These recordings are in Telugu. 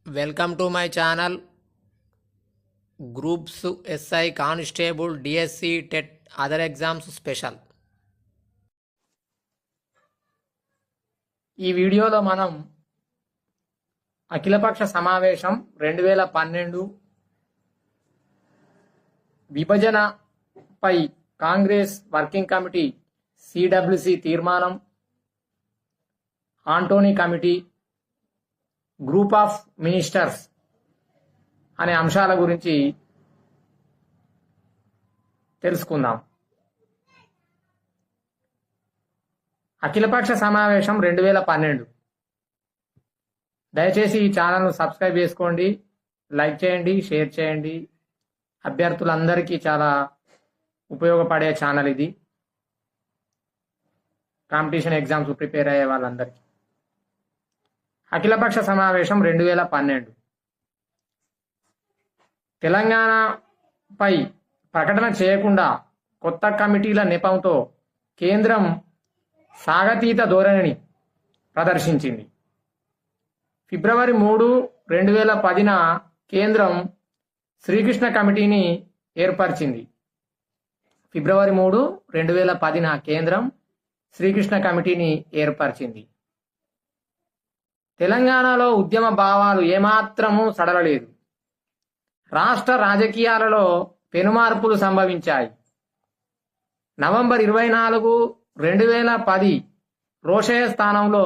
Welcome to my channel. Groups SI constable DSC TET other exams special. ఈ వీడియోలో మనం అఖిలపక్ష సమావేశం 2012 విభజనపై కాంగ్రెస్ వర్కింగ్ కమిటీ సిడబ్ల్యూసి తీర్మానం, Antony committee, group of ministers అనే అంశాల గురించి తెలుసుకుందాం. అఖిలపక్ష సమావేశం 2012. దయచేసి ఈ ఛానల్ను సబ్స్క్రైబ్ చేసుకోండి, లైక్ చేయండి, షేర్ చేయండి. అభ్యర్థులందరికీ చాలా ఉపయోగపడే ఛానల్ ఇది, కాంపిటీషన్ ఎగ్జామ్స్ ప్రిపేర్ అయ్యే వాళ్ళందరికీ. అఖిలపక్ష సమావేశం 2012 తెలంగాణపై ప్రకటన చేయకుండా కొత్త కమిటీల నెపంతో కేంద్రం సాగతీత ధోరణిని ప్రదర్శించింది. ఫిబ్రవరి 3, 2010 కేంద్రం శ్రీకృష్ణ కమిటీని ఏర్పరిచింది. ఫిబ్రవరి 3, 2010 కేంద్రం శ్రీకృష్ణ కమిటీని ఏర్పరిచింది. తెలంగాణలో ఉద్యమ భావాలు ఏమాత్రమూ సడలలేదు. రాష్ట్ర రాజకీయాలలో పెనుమార్పులు సంభవించాయి. నవంబర్ 24, 2010 రోషయ్య స్థానంలో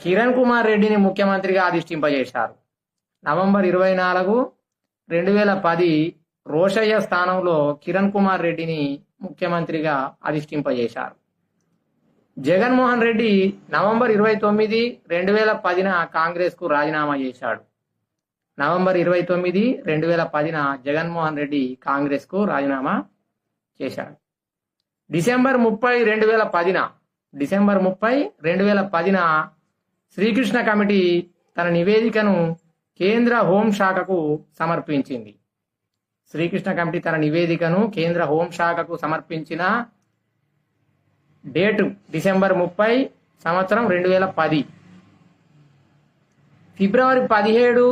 కిరణ్ కుమార్ రెడ్డిని ముఖ్యమంత్రిగా అధిష్ఠింపజేశారు. నవంబర్ 24, 2010 రోషయ్య స్థానంలో కిరణ్ కుమార్ రెడ్డిని ముఖ్యమంత్రిగా అధిష్ఠింపజేశారు. జగన్మోహన్ రెడ్డి నవంబర్ 29, 2010 కాంగ్రెస్కు రాజీనామా చేశాడు. నవంబర్ 29, 2010 జగన్మోహన్ రెడ్డి కాంగ్రెస్కు రాజీనామా చేశాడు. డిసెంబర్ 30, 2010 శ్రీకృష్ణ కమిటీ తన నివేదికను కేంద్ర హోంశాఖకు సమర్పించింది. శ్రీకృష్ణ కమిటీ తన నివేదికను కేంద్ర హోంశాఖకు సమర్పించిన డేటు డిసెంబర్ 30, 2010. ఫిబ్రవరి 17,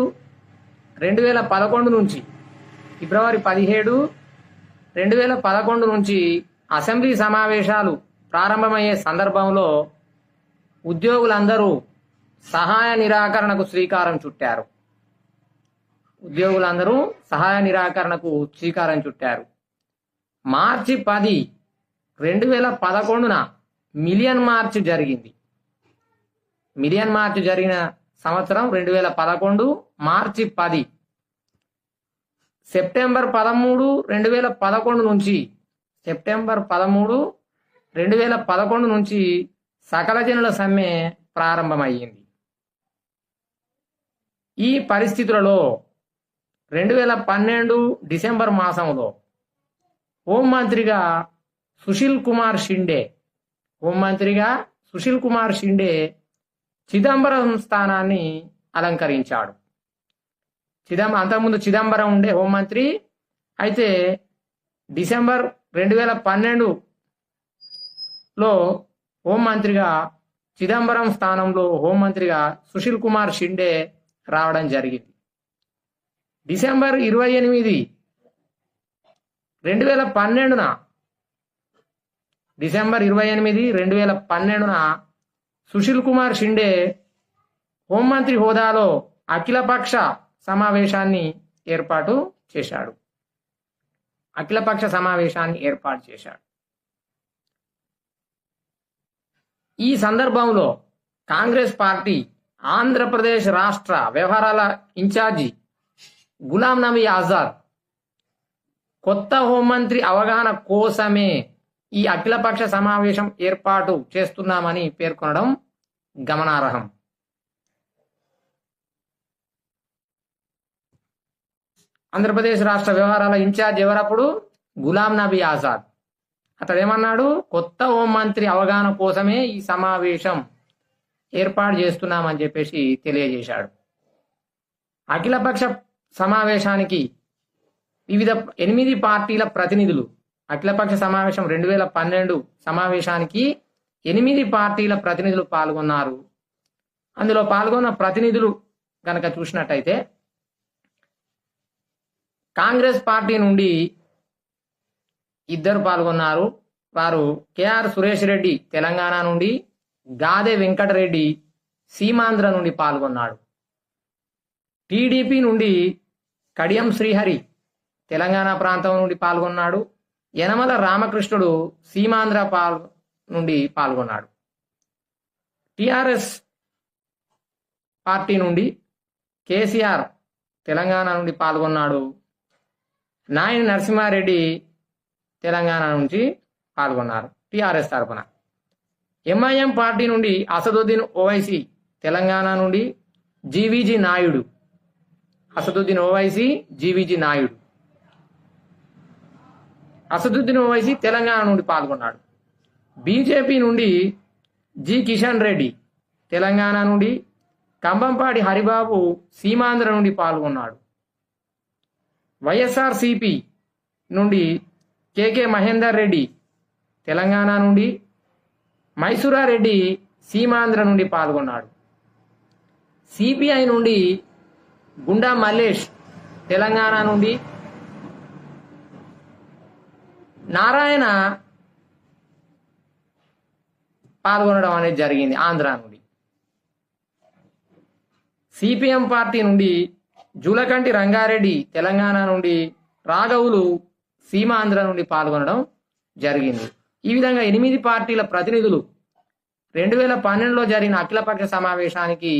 2011 నుంచి అసెంబ్లీ సమావేశాలు ప్రారంభమయ్యే సందర్భంలో ఉద్యోగులందరూ సహాయ నిరాకరణకు శ్రీకారం చుట్టారు. మార్చి 10, 2011 మిలియన్ మార్చ్ జరిగింది. మిలియన్ మార్చ్ జరిగిన సంవత్సరం 2011 మార్చి 10. సెప్టెంబర్ 13, 2011 నుంచి సకల జనుల సమ్మె ప్రారంభమయ్యింది. ఈ పరిస్థితులలో 2012 డిసెంబర్ మాసంలో హోంమంత్రిగా సుశీల్ కుమార్ షిండే చిదంబరం స్థానాన్ని అలంకరించాడు. అంతకుముందు చిదంబరం ఉండే హోంమంత్రి. అయితే డిసెంబర్ 2012లో హోంమంత్రిగా చిదంబరం స్థానంలో హోంమంత్రిగా సుశీల్ కుమార్ షిండే రావడం జరిగింది. డిసెంబర్ 28, 2012 సుశీల్ కుమార్ షిండే హోంమంత్రి హోదాలో అఖిలపక్ష సమావేశాన్ని ఏర్పాటు చేశాడు. ఈ సందర్భంలో కాంగ్రెస్ పార్టీ ఆంధ్రప్రదేశ్ రాష్ట్ర వ్యవహారాల ఇన్ఛార్జి గులాం నబీ ఆజాద్ కొత్త హోంమంత్రి అవగాహన కోసమే ఈ అఖిలపక్ష సమావేశం ఏర్పాటు చేస్తున్నామని పేర్కొనడం గమనార్హం. ఆంధ్రప్రదేశ్ రాష్ట్ర వ్యవహారాల ఇన్ఛార్జ్ ఎవరప్పుడు? గులాం నబీ ఆజాద్. అతడు ఏమన్నాడు? కొత్త హోంమంత్రి అవగాహన కోసమే ఈ సమావేశం ఏర్పాటు చేస్తున్నామని చెప్పేసి తెలియజేశాడు. అఖిలపక్ష సమావేశానికి వివిధ 8 పార్టీల ప్రతినిధులు, అఖిలపక్ష సమావేశం 2012 సమావేశానికి 8 పార్టీల ప్రతినిధులు పాల్గొన్నారు. అందులో పాల్గొన్న ప్రతినిధులు కనుక చూసినట్టయితే కాంగ్రెస్ పార్టీ నుండి ఇద్దరు పాల్గొన్నారు. వారు కేఆర్ సురేష్ రెడ్డి తెలంగాణ నుండి, గాదె వెంకటరెడ్డి సీమాంధ్ర నుండి పాల్గొన్నాడు. టీడీపీ నుండి కడియం శ్రీహరి తెలంగాణ ప్రాంతం నుండి పాల్గొన్నాడు. యనమల రామకృష్ణుడు సీమాంధ్ర నుండి పాల్గొన్నాడు. టిఆర్ఎస్ పార్టీ నుండి కేసీఆర్ తెలంగాణ నుండి పాల్గొన్నాడు. నాయని నరసింహారెడ్డి తెలంగాణ నుంచి పాల్గొన్నారు టిఆర్ఎస్ తరఫున. ఎంఐఎం పార్టీ నుండి అసదుద్దీన్ ఓవైసీ తెలంగాణ నుండి, జీవీజీ నాయుడు, అసదుద్దీన్ ఓవైసీ, జీవీజీ నాయుడు. అసదుద్దీన్ ఓవైసీ తెలంగాణ నుండి పాల్గొన్నాడు. బీజేపీ నుండి జి కిషన్ రెడ్డి తెలంగాణ నుండి, కంబంపాటి హరిబాబు సీమాంధ్ర నుండి పాల్గొన్నాడు. వైఎస్ఆర్సిపి నుండి కేకే మహేందర్ రెడ్డి తెలంగాణ నుండి, మైసూరారెడ్డి సీమాంధ్ర నుండి పాల్గొన్నాడు. సిపిఐ నుండి గుండా మల్లేష్ తెలంగాణ నుండి, నారాయణ పాల్గొనడం అనేది జరిగింది ఆంధ్ర నుండి. సిపిఎం పార్టీ నుండి జూలకంటి రంగారెడ్డి తెలంగాణ నుండి, రాఘవులు సీమాంధ్ర నుండి పాల్గొనడం జరిగింది. ఈ విధంగా 8 పార్టీల ప్రతినిధులు 2012లో జరిగిన అఖిలపక్ష సమావేశానికి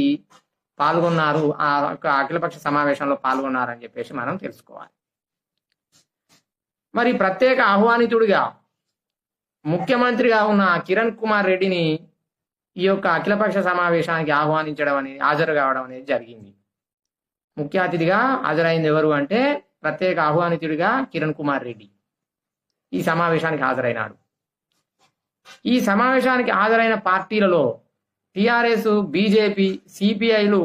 పాల్గొన్నారు. ఆ అఖిలపక్ష సమావేశంలో పాల్గొన్నారని చెప్పేసి మనం తెలుసుకోవాలి. మరి ప్రత్యేక ఆహ్వానితుడిగా ముఖ్యమంత్రిగా ఉన్న కిరణ్ కుమార్ రెడ్డిని ఈ యొక్క అఖిలపక్ష సమావేశానికి ఆహ్వానించడం అనేది, హాజరు కావడం అనేది జరిగింది. ముఖ్య అతిథిగా హాజరైంది ఎవరు అంటే ప్రత్యేక ఆహ్వానితుడిగా కిరణ్ కుమార్ రెడ్డి ఈ సమావేశానికి హాజరైనాడు. ఈ సమావేశానికి హాజరైన పార్టీలలో టిఆర్ఎస్, బీజేపీ, సిపిఐలు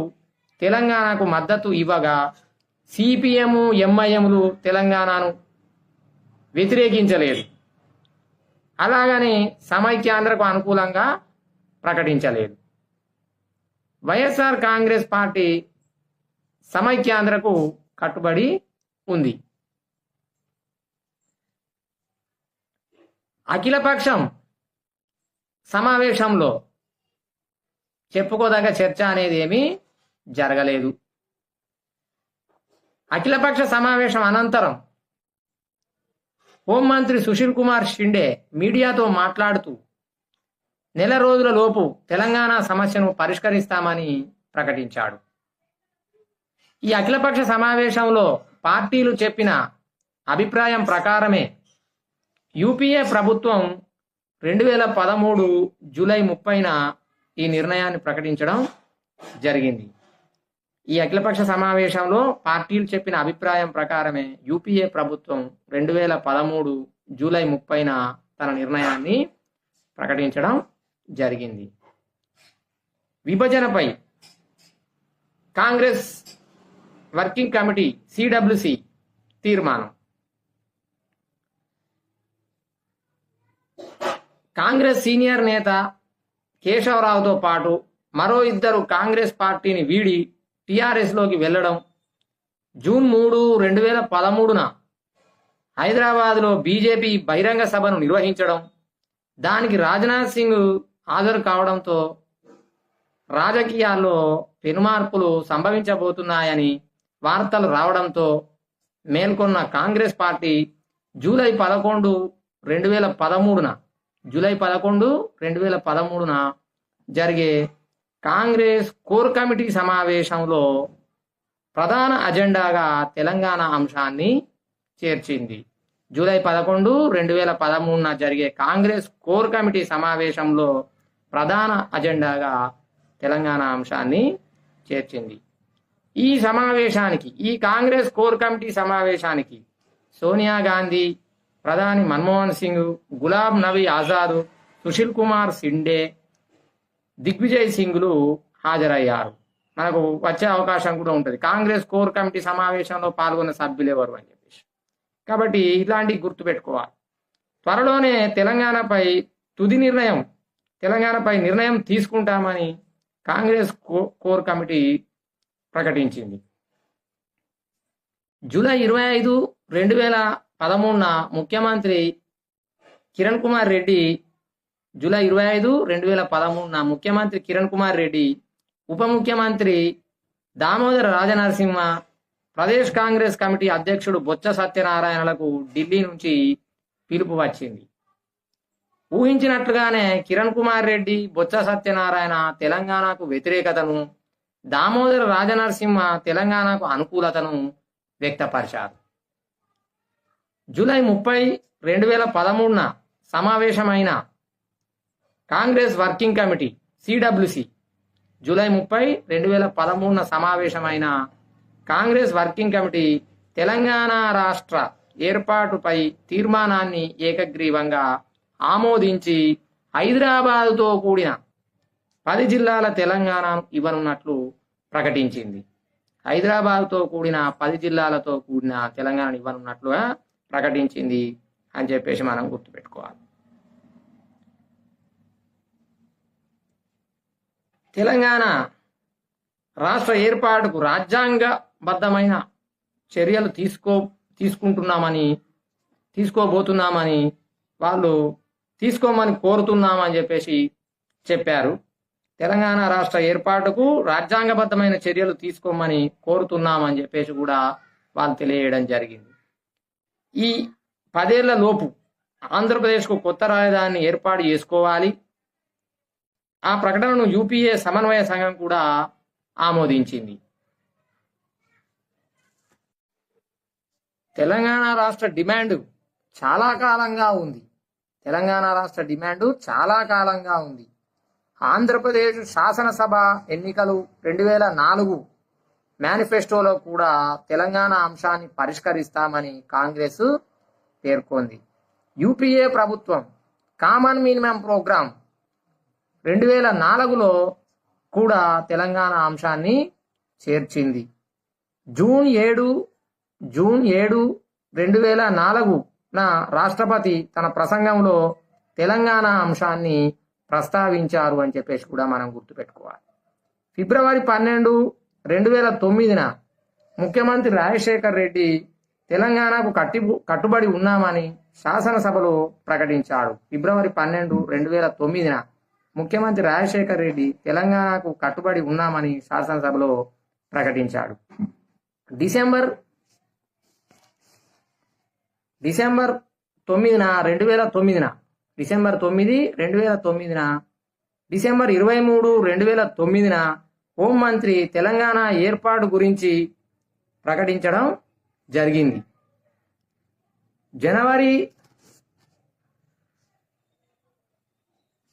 తెలంగాణకు మద్దతు ఇవ్వగా, సిపిఎం, ఎంఐఎంలు తెలంగాణను వ్యతిరేకించలేదు. అలాగని సమైక్యాంధ్రకు అనుకూలంగా ప్రకటించలేదు. వైఎస్ఆర్ కాంగ్రెస్ పార్టీ సమైక్యాంధ్రకు కట్టుబడి ఉంది. అఖిలపక్షం సమావేశంలో చెప్పుకోదగ్గ చర్చ అనేది ఏమీ జరగలేదు. అఖిలపక్ష సమావేశం అనంతరం హోంమంత్రి సుశీల్ కుమార్ షిండే మీడియాతో మాట్లాడుతూ నెల రోజుల లోపు తెలంగాణ సమస్యను పరిష్కరిస్తామని ప్రకటించాడు. ఈ అఖిలపక్ష సమావేశంలో పార్టీలు చెప్పిన అభిప్రాయం ప్రకారమే యూపీఏ ప్రభుత్వం 2013 జూలై 30న ఈ నిర్ణయాన్ని ప్రకటించడం జరిగింది. ఈ అఖిలపక్ష సమావేశంలో పార్టీలు చెప్పిన అభిప్రాయం ప్రకారమే యూపీఏ ప్రభుత్వం 2013 జూలై 30న తన నిర్ణయాన్ని ప్రకటించడం జరిగింది. విభజనపై కాంగ్రెస్ వర్కింగ్ కమిటీ సిడబ్ల్యూసి తీర్మానం. కాంగ్రెస్ సీనియర్ నేత కేశవరావుతో పాటు మరో 2 కాంగ్రెస్ పార్టీని వీడి టిఆర్ఎస్లోకి వెళ్లడం, జూన్ 3, 2013న హైదరాబాద్లో బీజేపీ బహిరంగ సభను నిర్వహించడం, దానికి రాజ్నాథ్ సింగ్ హాజరు కావడంతో రాజకీయాల్లో పెనుమార్పులు సంభవించబోతున్నాయని వార్తలు రావడంతో మేల్కొన్న కాంగ్రెస్ పార్టీ జూలై 11, 2013న జరిగే కాంగ్రెస్ కోర్ కమిటీ సమావేశంలో ప్రధాన అజెండాగా తెలంగాణ అంశాన్ని చేర్చింది. జూలై 11, 2013న జరిగే కాంగ్రెస్ కోర్ కమిటీ సమావేశంలో ప్రధాన అజెండాగా తెలంగాణ అంశాన్ని చేర్చింది. ఈ సమావేశానికి, ఈ కాంగ్రెస్ కోర్ కమిటీ సమావేశానికి సోనియా గాంధీ, ప్రధాని మన్మోహన్ సింగ్, గులాబ్ నబీ ఆజాద్, సుశీల్ కుమార్ షిండే, దిగ్విజయ్ సింగ్లు హాజరయ్యారు. మనకు వచ్చే అవకాశం కూడా ఉంటుంది కాంగ్రెస్ కోర్ కమిటీ సమావేశంలో పాల్గొన్న సభ్యులు ఎవరు అని చెప్పేసి. కాబట్టి ఇట్లాంటివి గుర్తుపెట్టుకోవాలి. త్వరలోనే తెలంగాణపై నిర్ణయం తీసుకుంటామని కాంగ్రెస్ కోర్ కమిటీ ప్రకటించింది. జూలై 25, 2013 ముఖ్యమంత్రి కిరణ్ కుమార్ రెడ్డి జూలై 25, 2013 ముఖ్యమంత్రి కిరణ్ కుమార్ రెడ్డి, ఉప ముఖ్యమంత్రి దామోదర రాజనరసింహ, ప్రదేశ్ కాంగ్రెస్ కమిటీ అధ్యక్షుడు బొత్స సత్యనారాయణలకు ఢిల్లీ నుంచి పిలుపు వచ్చింది. ఊహించినట్లుగానే కిరణ్ కుమార్ రెడ్డి, బొత్స సత్యనారాయణ తెలంగాణకు వ్యతిరేకతను, దామోదర రాజనరసింహ తెలంగాణకు అనుకూలతను వ్యక్తపరిచారు. జూలై 30, 2013 సమావేశమైన Congress working committee CWC July 30, 2013 సమావేశమైన కాంగ్రెస్ వర్కింగ్ కమిటీ తెలంగాణ రాష్ట్ర ఏర్పాటుపై తీర్మానాన్ని ఏకగ్రీవంగా ఆమోదించి హైదరాబాదుతో కూడిన 10 జిల్లాల తెలంగాణను ఇవ్వనున్నట్లు ప్రకటించింది. హైదరాబాద్తో కూడిన 10 జిల్లాలతో కూడిన తెలంగాణను ఇవ్వనున్నట్లుగా ప్రకటించింది అని చెప్పేసి మనం గుర్తుపెట్టుకోవాలి. తెలంగాణ రాష్ట్ర ఏర్పాటుకు రాజ్యాంగబద్ధమైన చర్యలు తీసుకోబోతున్నామని వాళ్ళు తీసుకోమని కోరుతున్నామని చెప్పేసి చెప్పారు. తెలంగాణ రాష్ట్ర ఏర్పాటుకు రాజ్యాంగబద్ధమైన చర్యలు తీసుకోమని కోరుతున్నామని చెప్పేసి కూడా వాళ్ళు తెలియజేయడం జరిగింది. ఈ 10 ఏళ్ల లోపు ఆంధ్రప్రదేశ్కు కొత్త రాజధానిని ఏర్పాటు చేసుకోవాలి. ఆ ప్రకటనను యూపీఏ సమన్వయ సంఘం కూడా ఆమోదించింది. తెలంగాణ రాష్ట్ర డిమాండ్ చాలా కాలంగా ఉంది. ఆంధ్రప్రదేశ్ శాసనసభ ఎన్నికలు 2004 మేనిఫెస్టోలో కూడా తెలంగాణ అంశాన్ని పరిష్కరిస్తామని కాంగ్రెస్ పేర్కొంది. యూపీఏ ప్రభుత్వం కామన్ మినిమం ప్రోగ్రాం 2004లో కూడా తెలంగాణ అంశాన్ని చేర్చింది. జూన్ 7, 2004 రాష్ట్రపతి తన ప్రసంగంలో తెలంగాణ అంశాన్ని ప్రస్తావించారు అని చెప్పేసి కూడా మనం గుర్తుపెట్టుకోవాలి. ఫిబ్రవరి 12, 2009 ముఖ్యమంత్రి రాజశేఖర్ రెడ్డి తెలంగాణకు కట్టుబడి ఉన్నామని శాసనసభలో ప్రకటించాడు. ఫిబ్రవరి 12, 2009 ముఖ్యమంత్రి రాజశేఖర్ రెడ్డి తెలంగాణకు కట్టుబడి ఉన్నామని శాసనసభలో ప్రకటించాడు. డిసెంబర్ 9, 2009 డిసెంబర్ 9, 2009 డిసెంబర్ 23, 2009 హోంమంత్రి తెలంగాణ ఏర్పాటు గురించి ప్రకటించడం జరిగింది. జనవరి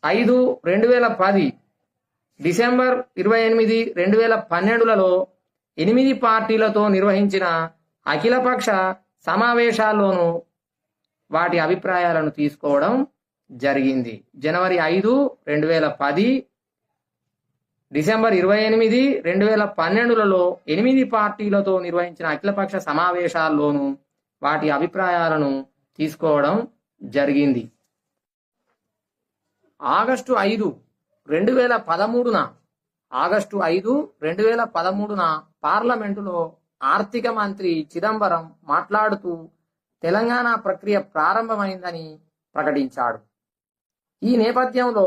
5, 2010 డిసెంబర్ 28, 2012లలో 8 పార్టీలతో నిర్వహించిన అఖిలపక్ష సమావేశాల్లోనూ వాటి అభిప్రాయాలను తీసుకోవడం జరిగింది. జనవరి 5, 2010 డిసెంబర్ 28, 2012లలో 8 పార్టీలతో నిర్వహించిన అఖిలపక్ష సమావేశాల్లోనూ వాటి అభిప్రాయాలను తీసుకోవడం జరిగింది. ఆగస్టు 5, 2013 పార్లమెంటులో ఆర్థిక మంత్రి చిదంబరం మాట్లాడుతూ తెలంగాణ ప్రక్రియ ప్రారంభమైందని ప్రకటించాడు. ఈ నేపథ్యంలో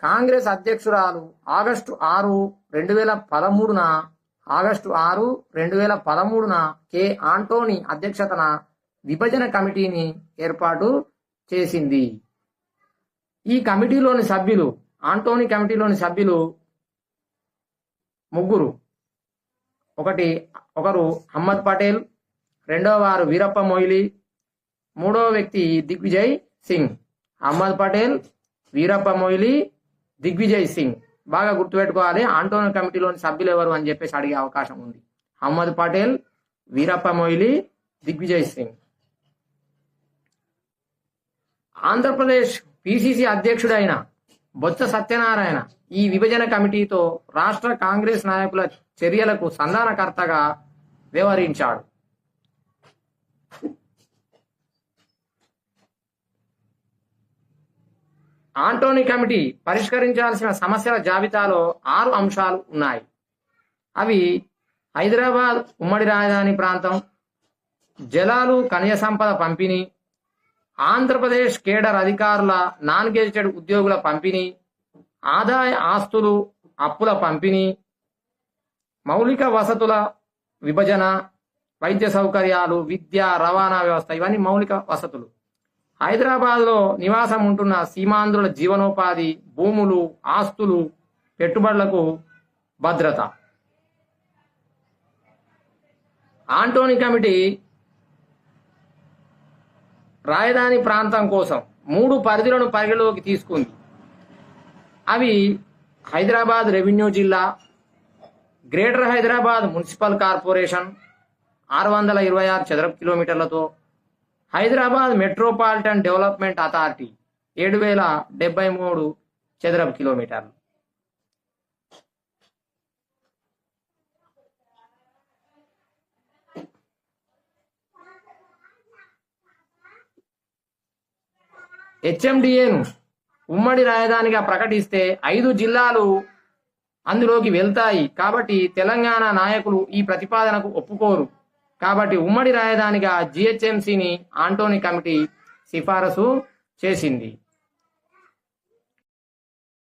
కాంగ్రెస్ అధ్యక్షురాలు ఆగస్టు 6, 2013 కె ఆంటోనీ అధ్యక్షతన విభజన కమిటీని ఏర్పాటు చేసింది. ఈ కమిటీలోని సభ్యులు ఆంటోనీ కమిటీలోని సభ్యులు ముగ్గురు. ఒకరు అహ్మద్ పటేల్, రెండవ వారు వీరప్ప మొయిలీ, మూడవ వ్యక్తి దిగ్విజయ్ సింగ్. అహ్మద్ పటేల్, వీరప్ప మొయిలీ, దిగ్విజయ్ సింగ్. బాగా గుర్తుపెట్టుకోవాలి. ఆంటోనీ కమిటీలోని సభ్యులు ఎవరు అని చెప్పేసి అడిగే అవకాశం ఉంది. అహ్మద్ పటేల్, వీరప్ప మొయిలీ, దిగ్విజయ్ సింగ్. ఆంధ్రప్రదేశ్ పిసిసి అధ్యక్షుడైన బొత్స సత్యనారాయణ ఈ విభజన కమిటీతో రాష్ట్ర కాంగ్రెస్ నాయకుల చర్యలకు సంధానకర్తగా వ్యవహరించాడు. ఆంటోనీ కమిటీ పరిష్కరించాల్సిన సమస్యల జాబితాలో 6 అంశాలు ఉన్నాయి. అవి హైదరాబాద్ ఉమ్మడి రాజధాని ప్రాంతం, జలాలు ఖనిజ సంపద పంపిణీ, ఆంధ్రప్రదేశ్ కేడర్ అధికారుల నాన్ గెజిటెడ్ ఉద్యోగుల పంపిణీ, ఆదాయ ఆస్తులు అప్పుల పంపిణీ, మౌలిక వసతుల విభజన, వైద్య సౌకర్యాలు, విద్య, రవాణా వ్యవస్థ, ఇవన్నీ మౌలిక వసతులు. హైదరాబాద్లో నివాసం ఉంటున్న సీమాంధ్రుల జీవనోపాధి, భూములు, ఆస్తులు, పెట్టుబడులకు భద్రత. ఆంటోనీ కమిటీ రాజధాని ప్రాంతం కోసం 3 పరిధులను పరిగణలోకి తీసుకుంది. అవి హైదరాబాద్ రెవెన్యూ జిల్లా, గ్రేటర్ హైదరాబాద్ మున్సిపల్ కార్పొరేషన్ 626 చదరపు కిలోమీటర్లతో, హైదరాబాద్ మెట్రోపాలిటన్ డెవలప్మెంట్ అథారిటీ 7073 చదరపు కిలోమీటర్లు. హెచ్ఎండిఏను ఉమ్మడి రాజధానిగా ప్రకటిస్తే 5 జిల్లాలు అందులోకి వెళ్తాయి. కాబట్టి తెలంగాణ నాయకులు ఈ ప్రతిపాదనకు ఒప్పుకోరు. కాబట్టి ఉమ్మడి రాజధానిగా జిహెచ్ఎంసిని ఆంటోనీ కమిటీ సిఫారసు చేసింది.